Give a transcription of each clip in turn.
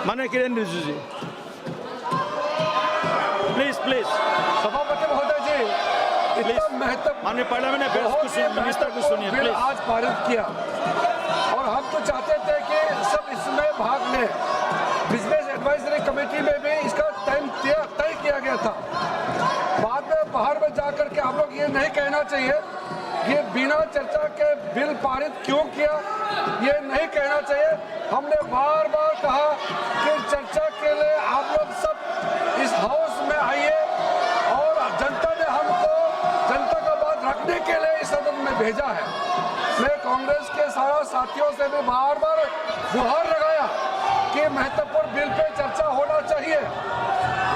माननीय किरण रिजिजू जी, please please सभापति महोदय जी, इतना महत्वपूर्ण माननीय पार्लियामेंट मिनिस्टर को सुनिए बिल प्लीज। आज पारित किया और हम तो चाहते थे कि सब इसमें भाग लें। बिजनेस एडवाइजरी कमेटी में भी इसका टाइम तय किया गया था। बाद में बाहर में जाकर के हम लोग ये नहीं कहना चाहिए कि बिना चर्चा के बिल पारित क्यों किया, ये नहीं कहना चाहिए। हमने बार बार कहा कि चर्चा के लिए आप लोग सब इस हाउस में आइए और जनता ने हमको जनता का बात रखने के लिए इस सदन में भेजा है। मैं कांग्रेस के सारा साथियों से भी बार बार गुहार लगाया कि महत्वपूर्ण बिल पे चर्चा होना चाहिए,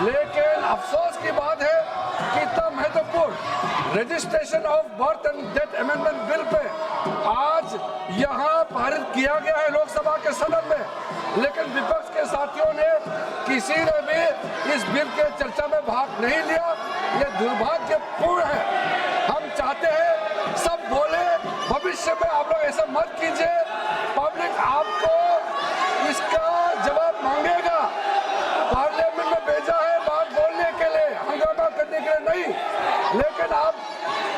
लेकिन अफसोस की बात है कि इतना महत्वपूर्ण registration of birth and death amendment bill pay आज यहाँ पारित किया गया है लोकसभा के सदन में, लेकिन विपक्ष के साथियों ने किसी ने भी इस बिल के चर्चा में भाग नहीं लिया। ये दुर्भाग्यपूर्ण है। हम चाहते हैं सब बोले, भविष्य में आप लोग ऐसा मत कीजिए। पब्लिक आपको इसका जवाब मांगेगा। पार्लियामेंट में भेजा है बात बोलने के लिए, हंगामा करने के लिए नहीं, लेकिन आप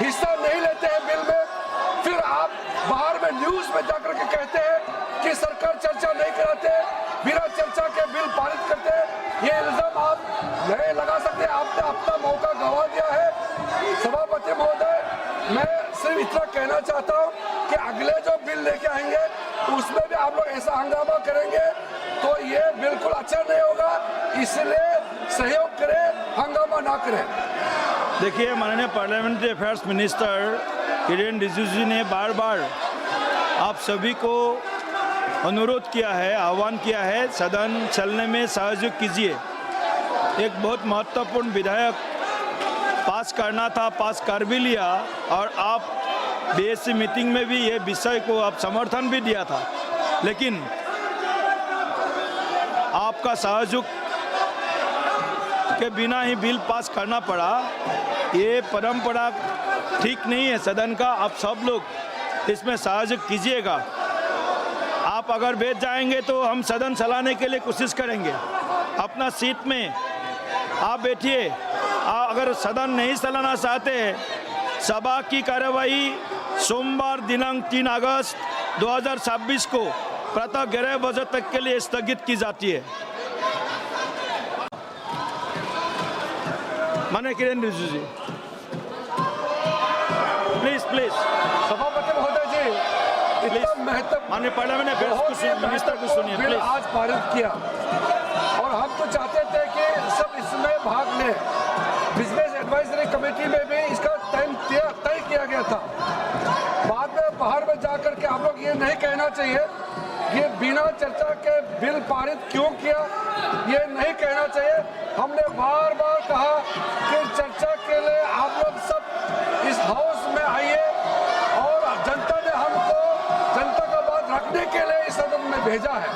हिस्सा नहीं लेते हैं बिल में, फिर आप बाहर में न्यूज में जाकर के कहते हैं कि सरकार चर्चा नहीं कराते, बिना चर्चा के बिल पारित करते। ये इल्जाम आप नहीं लगा सकते, आपने अपना मौका गंवा दिया है। सभापति महोदय, मैं सिर्फ इतना कहना चाहता हूँ कि अगले जो बिल लेके आएंगे उसमें भी आप लोग ऐसा हंगामा करेंगे तो ये बिल्कुल अच्छा नहीं होगा। इसलिए सहयोग करें, हंगामा ना करें। देखिए, माननीय पार्लियामेंट्री अफेयर्स मिनिस्टर किरण रिजिजू जी ने बार बार आप सभी को अनुरोध किया है, आह्वान किया है, सदन चलने में सहयोग कीजिए। एक बहुत महत्वपूर्ण विधेयक पास करना था, पास कर भी लिया, और आप बीएससी मीटिंग में भी ये विषय को आप समर्थन भी दिया था, लेकिन आपका सहयोग के बिना ही बिल पास करना पड़ा। ये परंपरा ठीक नहीं है सदन का। आप सब लोग इसमें सहयोग कीजिएगा। आप अगर बैठ जाएंगे तो हम सदन चलाने के लिए कोशिश करेंगे। अपना सीट में आप बैठिए। अगर सदन नहीं चलाना चाहते, सभा की कार्यवाही सोमवार दिनांक 3 अगस्त 2026 को प्रातः 11 बजे तक के लिए स्थगित की जाती है। माननीय किरण रिजिजू जी, प्लीज प्लीज सभापति महोदय जी, इतना महत्वपूर्ण माननीय पार्लियामेंट मिनिस्टर को सुनिए बिल प्लीज। आज पारित किया और हम तो चाहते थे कि सब इसमें भाग लें। बिजनेस एडवाइजरी कमेटी में भी इसका टाइम तय किया गया था। बाद में बाहर में जाकर के हम लोग ये नहीं कहना चाहिए कि बिना चर्चा के बिल पारित क्यों किया, ये नहीं कहना चाहिए। हमने बार बार कहा कि चर्चा के लिए आप लोग सब इस हाउस में आइए और जनता ने हमको जनता का बात रखने के लिए इस सदन में भेजा है।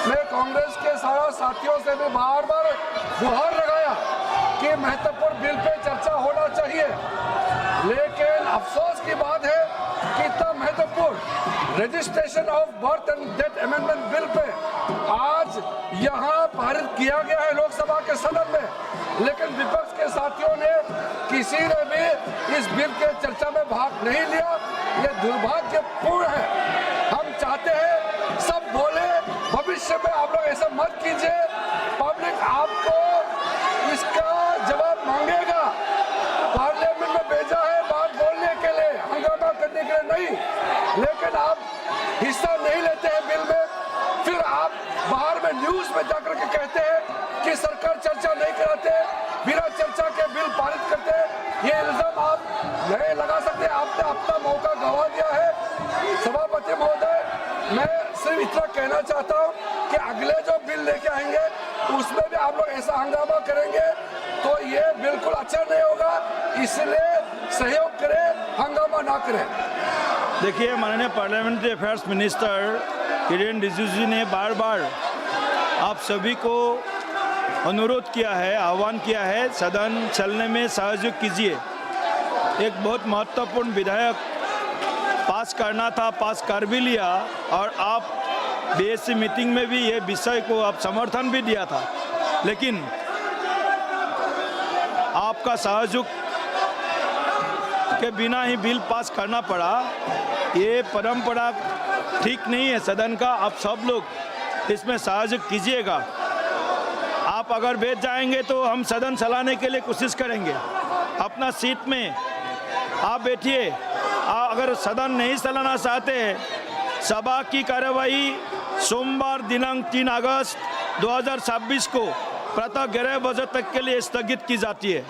मैं कांग्रेस के सारा साथियों से भी बार बार गुहार लगाया कि महत्वपूर्ण बिल पे चर्चा होना चाहिए, लेकिन अफसोस की बात है कि इतना महत्वपूर्ण registration of birth and death amendment bill pay आज यहाँ पारित किया गया है लोकसभा के सदन में, लेकिन विपक्ष के साथियों ने किसी ने भी इस बिल के चर्चा में भाग नहीं लिया। ये दुर्भाग्यपूर्ण है। हम चाहते हैं सब बोले, भविष्य में आप लोग ऐसा मत कीजिए। पब्लिक आपको इसका जवाब मांगेगा। पार्लियामेंट में भेजा है बात बोलने के लिए, हंगामा करने के लिए नहीं, लेकिन आप हिस्सा नहीं लेते हैं बिल में, फिर आप बाहर में न्यूज में जाकर के कहते हैं कि सरकार चर्चा नहीं कराते, बिना चर्चा के बिल पारित करते। ये इल्जाम आप नहीं लगा सकते, आपने अपना मौका गंवा दिया है। सभापति महोदय, मैं सिर्फ इतना कहना चाहता हूँ कि अगले जो बिल लेके आएंगे उसमें भी आप लोग ऐसा हंगामा करेंगे तो ये बिल्कुल अच्छा नहीं होगा। इसलिए सहयोग करें, हंगामा ना करें। देखिए, माननीय पार्लियामेंट्री अफेयर्स मिनिस्टर किरण रिजिजू जी ने बार बार आप सभी को अनुरोध किया है, आह्वान किया है, सदन चलने में सहयोग कीजिए। एक बहुत महत्वपूर्ण विधेयक पास करना था, पास कर भी लिया, और आप बीएससी मीटिंग में भी ये विषय को आप समर्थन भी दिया था, लेकिन आपका सहयोग के बिना ही बिल पास करना पड़ा। ये परंपरा ठीक नहीं है सदन का। आप सब लोग इसमें सहयोग कीजिएगा। आप अगर बैठ जाएंगे तो हम सदन चलाने के लिए कोशिश करेंगे। अपना सीट में आप बैठिए। अगर सदन नहीं चलाना चाहते हैं, सभा की कार्यवाही सोमवार दिनांक 3 अगस्त 2026 को प्रातः 11 बजे तक के लिए स्थगित की जाती है।